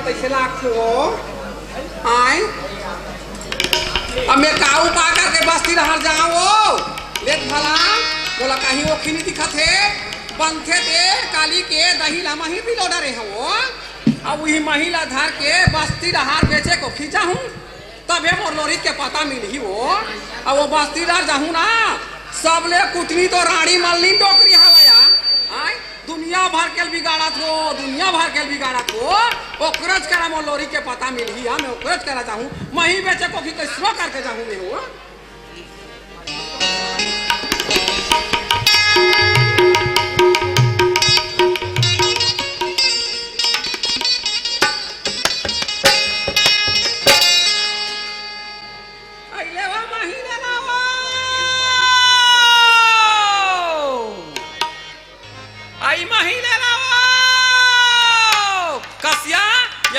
तैसे लाखो आए अब मैं काऊ पा करके बस्ती रह जाओ लेट भला बोला कहीं वो खिनी दिखत है बनथे ते काली के दही ला मही भी लोडा रहे हो अब वही महिला धार के बस्ती रहार बेचे को खींचा हूँ तबे मोर लोरी के पता मिली वो अब वो बस्ती रह जाऊँ ना सबले कुटनी तो रानी मल्ली टोकरी हवाया आय दुनिया भर के बिगाड़ा थो दुनिया भर के बिगाड़ा थो ओकरज करा मोर लोरी के पता मिली है मैं ओकरज करा चाहूँ मही बेचे को कैसो करके जाऊँ मैं वो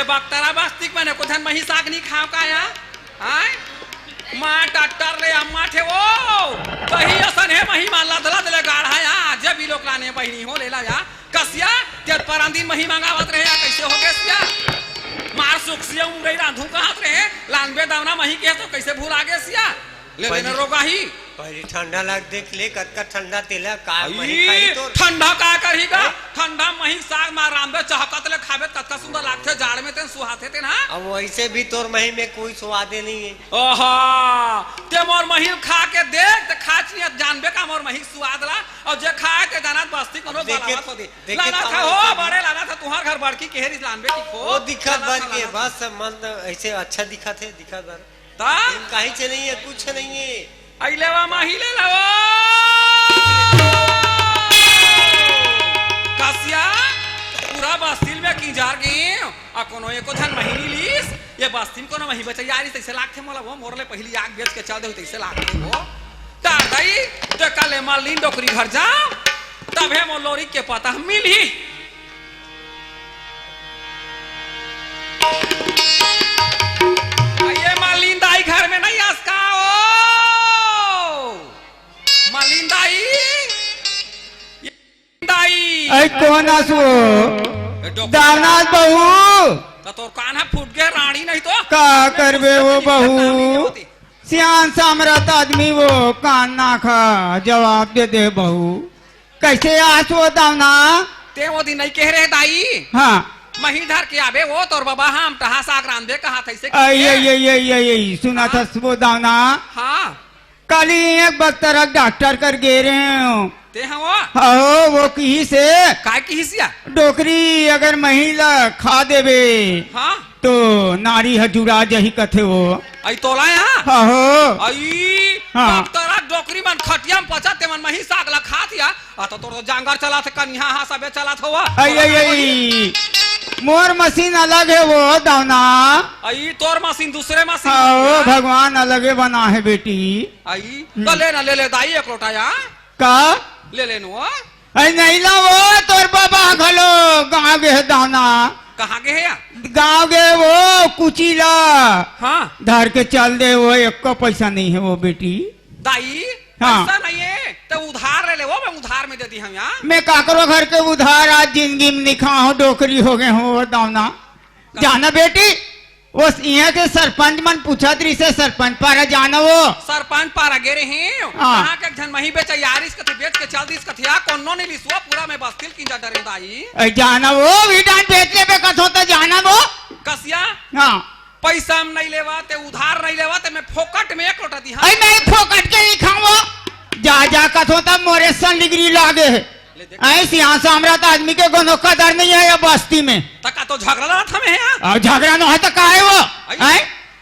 बक्तरा बस्तिक मैंने को धन मही साग नहीं खाओ का या आय मां टट्टर रे अम्मा थे वो कही असन है मही मान लदला दले गाढ़ा या जब भी लोग लाने बहिनी हो लेला या कसिया तेर परंदीन मही मांगावत रहे या कैसे हो गए सिया मार सुखसिया उंगई रांधू कहत रहे लानबे दावना मही के तो कैसे भूल आ गए सिया ले लेना रोगा ही पहले ठंडा लग देख ले कतका ठंडा तेला का मही खाई तो ठंडा का करीगा ठंडा मही साग मार रामबे चहकत ले खाबे कतका सुंदर लागथे जाड़ में ते सुहाथे ते ना अब वैसे भी तोर मही में कोई स्वाद नहीं है ओहा ते मोर मही खा के देख ते खाचनी जानबे का मोर मही स्वाद ला और जे खाए ते जानत बस्ती कोनो बात हो दे लाना था हो बड़े लाना था तुम्हार घर बड़की केहरी जानबे की खो वो दिखत भर के बस मन ऐसे अच्छा दिखत है दिखत भर ता कहीं से नहीं है कुछ नहीं है अइलेवा माही ले लाओ कसिया पूरा बस्तिल में की जार गए आ कोनो एको धन महीनी लीस ये बस्तिल कोनो मही बचा यारी तैसे लाख थे मोला वो मोरले पहली आग बेच के चल दे तैसे लाख थे वो ता दई तो कल मालिन डोकरी घर जा तब है मोर लोरी के पता मिली ये मालिन दाई घर में नहीं आसका कौन आसो दानाज बहू तो तोर कान्हा फूट गए रानी नहीं तो का करबे वो बहू सियान सामरत आदमी वो कान ना खा जवाब दे दे बहू कैसे आसो दावना ते वो दिन नहीं कह रहे दाई हाँ मही धर के आबे वो तोर बाबा हम टहा साग रांधे कहा था इसे ये सुना था वो दावना हाँ कल एक बख्तरक डॉक्टर कर गे रहे हो ते हाँ वो कहीं से काय की हिस्सा डोकरी अगर महिला खा देवे हाँ तो नारी हजुरा जही कथे वो आई तोला यहाँ हो आई हाँ तोरा डोकरी मन खटिया में पचा ते मन मही साग ला खा दिया आ तो तोर जांगर चला थे कन्या हाँ सबे चला था हुआ आई मोर मशीन अलग है वो दावना आई तोर मशीन दूसरे मशीन ओ भगवान अलग बना है बेटी आई तो ले ना ले दाई एक लोटा या का ले लेनु अरे नहीं ला वो तोर बाबा घलो गाँव गे दावना कहाँ गए या गाँव गे वो कुचीला हाँ धर के चल दे वो एक को पैसा नहीं है वो बेटी दाई हाँ पैसा नहीं है तो उधार ले वो मैं उधार में दे दी हम यहाँ मैं काकरो घर के उधार आज जिंदगी में निखा हूँ डोकरी हो गए हूँ दावना जाना बेटी वो यहाँ के सरपंच मन पूछा तरी से सरपंच पारा जाना वो सरपंच पारा गेरे हैं कहाँ के धन मही बेचा यारिस कथे बेच के चल दिस कथिया कोनो नहीं लिसवा पूरा में बस्तिल की जा डरे दाई जाना वो विधान बेचने पे कथो तो जाना वो कसिया हाँ पैसा हम नहीं लेवा ते उधार नहीं लेवा ते मैं फोकट में एक लोटा दी हाँ मैं फोकट के ही खाऊंगा जा कथो तब मोरे सन डिग्री लागे है ऐसे यहाँ साम्राट आदमी के गुनों का डर नहीं है या बस्ती में तका तो झगड़ा था मैं यहाँ झगड़ा न है तो का है वो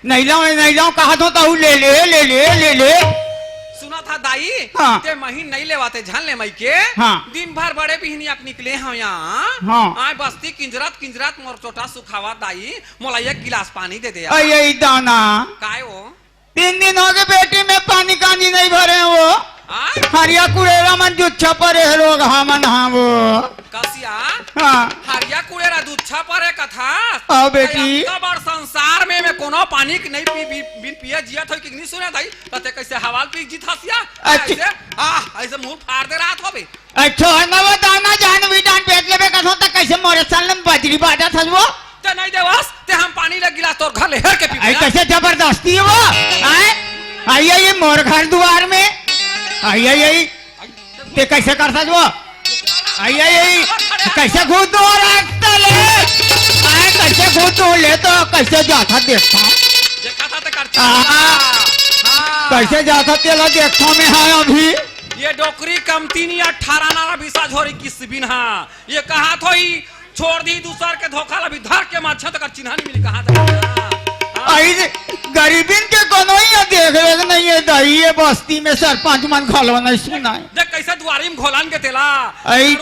नहीं लाओ कहा तो ले ले सुना था दाई हाँ ते महीन नहीं लेवाते झन ले मई के हाँ दिन भर बड़े बिहनी आप निकले हैं यहाँ हाँ आए बस्ती किंजरत मोर चोटा सुखावा दाई मोला एक गिलास पानी दे दे यही दाना काय वो 3 दिन हो गए बेटी में पानी कानी नहीं भरे वो हरिया कुड़ेरा मन जुच्छा परे रोग हमन हाँ वो कसिया हाँ हरिया कुड़ेरा दुच्छा परे कथा आओ बेटी बड़ संसार में मैं कोनो पानी की नहीं पी बिन पिया जिया था कि नहीं सुना दाई तते कैसे हवाल पी जीत हसिया ऐसे ऐसे मुंह फाड़ दे रहा था बे अच्छा ना वो दाना जान विधान बेच लेबे कथो त कैसे मोरे सालन बजरी बाटा था वो ते नहीं देवास हेर के पी आई कैसे जबरदस्ती है वो आई आई मोर घर द्वार में आई आई आई ते कैसे कर सकते वो आई आई आई कैसे घूस दो रखता ले आई कैसे घूस दो ले तो कैसे जाता देखता देखा था तो करता हाँ। कैसे जाता तेला देखता में है अभी ये डोकरी कमती नहीं 18 नारा बीसा झोरी किस बिन हाँ ये कहा तो ही छोड़ दी दूसर के धोखा लभी धर के माछा तक चिन्ह नहीं मिली कहा था आई गरीबिन के कोनो ही देख रहे नहीं है दही ये बस्ती में सरपंच मन खलो नहीं सुना है देख कैसे दुआरी में घोलान के तेला आई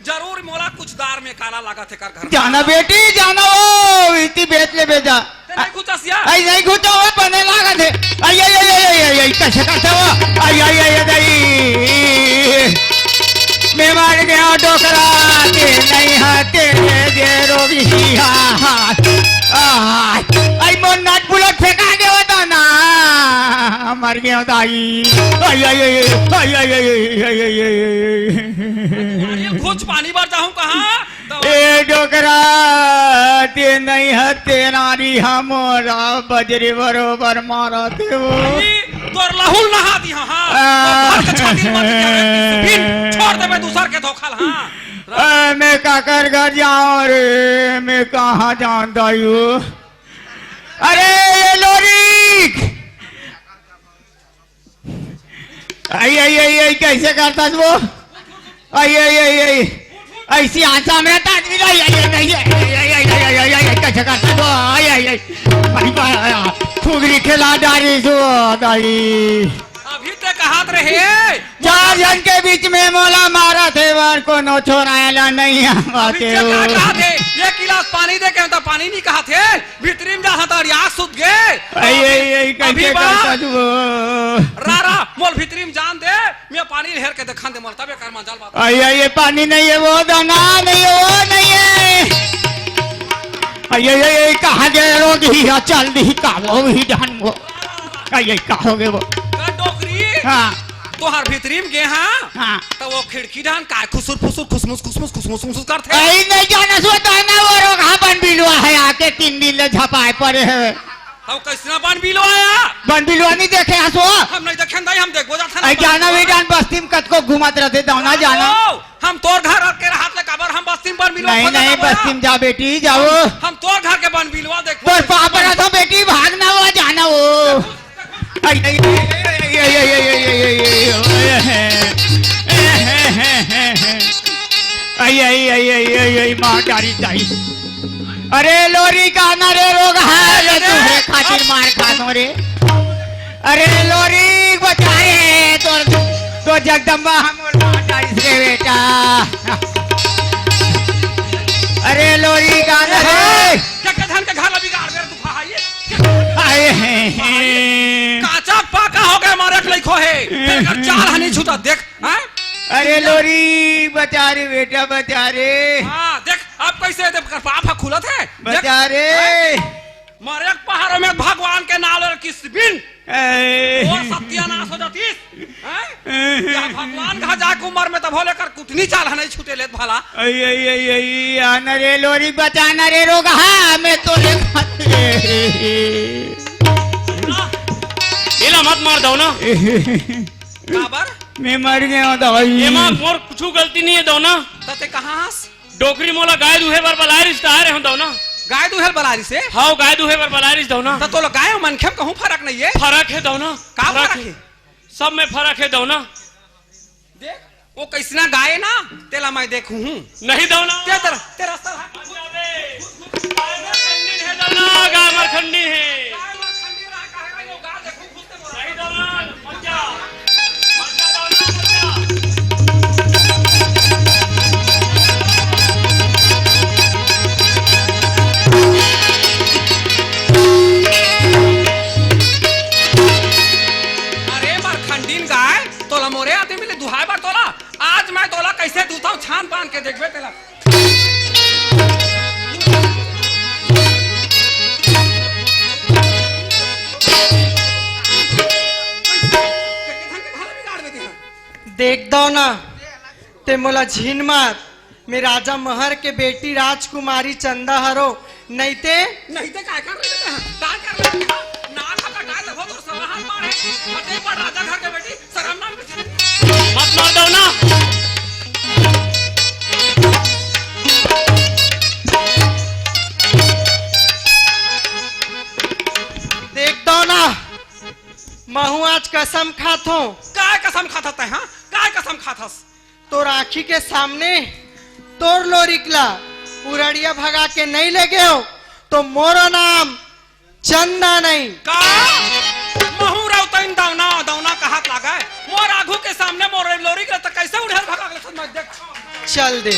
जरूर मोला कुछ दार में काला लगा थे कर घर जाना बेटी जाना ओ इतनी बेच ले बेजा नहीं कुछ असिया आई नहीं घुटा हुआ बने लगा थे आई आई आई आई आई आई कैसे करते हो आई आई आई आई मैं मार गया डोकरा के नहीं हाथे दे रोगी आई मोन नाट बुलेट फेंका के होता ना मर गया होता आई आई आई आई आई आई आई आई कुछ पानी भर जाऊं कहाँ ए डोकरा ते नहीं हते नारी हमारा बजरे बरोबर मारा थे वो तोर लहुल नहा दी हाँ छोड़ दे मैं दूसर के धोखा हाँ मैं काकर घर जाऊं रे मैं कहाँ जानता हूँ अरे ये लोरी आई आई आई आई कैसे करता वो आई आई आई आई ऐसी आशा में आदमी नहीं आई आई आई आई आई आई कैसे करता वो आई आई आई खुगरी खिला डाली जो दाई अभी तक हाथ रहे 4 जन के बीच में मोला मारा थे वार को नो छोड़ाया नहीं आते ये गिलास पानी दे के तो पानी नहीं कहा थे भीतरी में जा था याद सुत गए आई आई आई कैसे करता तू रारा मोल भीतरी में जान दे मैं पानी हेर के दिखा दे मोल तबे कर मंजल बात आई आई ये पानी नहीं है वो दाना नहीं है वो नहीं है आई आई आई कहाँ गए रोगी चल दी का वो भी जान वो आई आई कहाँ गए वो डोकरी हाँ तोहर भीतरी में गे हाँ हाँ तो वो खिड़की डान का खुसुर फुसुर खुसमुस खुसमुस खुसमुस खुसमुस करते आई नहीं जाना सोता ना वो रोग हाँ बन बिलवा है आके 3 दिन ले झपाए पड़े है हम कैसे बन बिलो आया बन बिलवा नहीं देखे हंसो हम नहीं देखे नहीं हम देखो जाता आई जाना भी डान बस्ती में कत को घुमाते रहते दाना जाना हम तोर घर के हाथ ले कबर हम बस्ती में बन बिलो नहीं नहीं बस्ती में जा बेटी जाओ हम तोर घर के बन बिलवा देख तोर पाप रहा था बेटी भागना वो जाना वो आई आई आई आई आई आई आई आई आई माँ डारी जाई अरे लोरी का ना रे रोग है तुम्हारे खातिर मार खानो रे अरे लोरी बचाए तो जगदम्बा हम मार डारी से बेटा अरे लोरी का ना रे क्या धन के घर बिगाड़ दे तू आए हैं काचा पाका हो गए मारे लइखो है चाल हनी छूटा देख हैं अरे लोरी बचा रे बेटा बचा रे हां देख अब कैसे देख पाप खुला थे बचा रे मारे पहाड़ों में भगवान के नाम और किस बिन और सत्यानाश हो जातीस हैं या भगवान कहा जाके उम्र में तब होले कर कुटनी चाल हनी छूटे लेत भला आई आई आई आई आना रे लोरी बचाना रे रोग हां मैं तो ले खाते इला मत मार दो ना काबर मैं मर गया दवाई ये मां मोर कुछ गलती नहीं है दो ना तते कहां डोकरी मोला गाय दुहे बर बलाय रिश्ता है रे दो ना गाय दुहेल बलारी से हां गाय दुहे बर बलाय रिश्ता दो ना तो गाय मनखे में कहूं फर्क नहीं है फर्क है दो ना का फर्क है सब में फर्क है दो ना देख वो कैसना गाय ना तेला मैं देखूं नहीं दो ना तेरा गाय मरखंडी है आज मैं तोला कैसे दूता हूँ छान पान के देखबे तेला देख दो ना ते मोला झीन मार मैं राजा महर के बेटी राजकुमारी चंदा हरो नहीं ते नहीं ते काय कर रहे थे काय कर रहे थे ना खा का लगो तो सवाल मारे अते पर राजा घर के बेटी शर्म ना मत मार दो ना। देख दो ना महू आज कसम खातो काय कसम खाता है हां काय कसम खाथस तो राखी के सामने तोड़ लो रिकला उड़िया भगा के नहीं ले गए हो तो मोरो नाम चंदा नहीं का महू राउतन दौना दौना का हाथ लगा है मोर आगू के सामने मोर लोरी के तो कैसे उधर भगा के समझ देख चल दे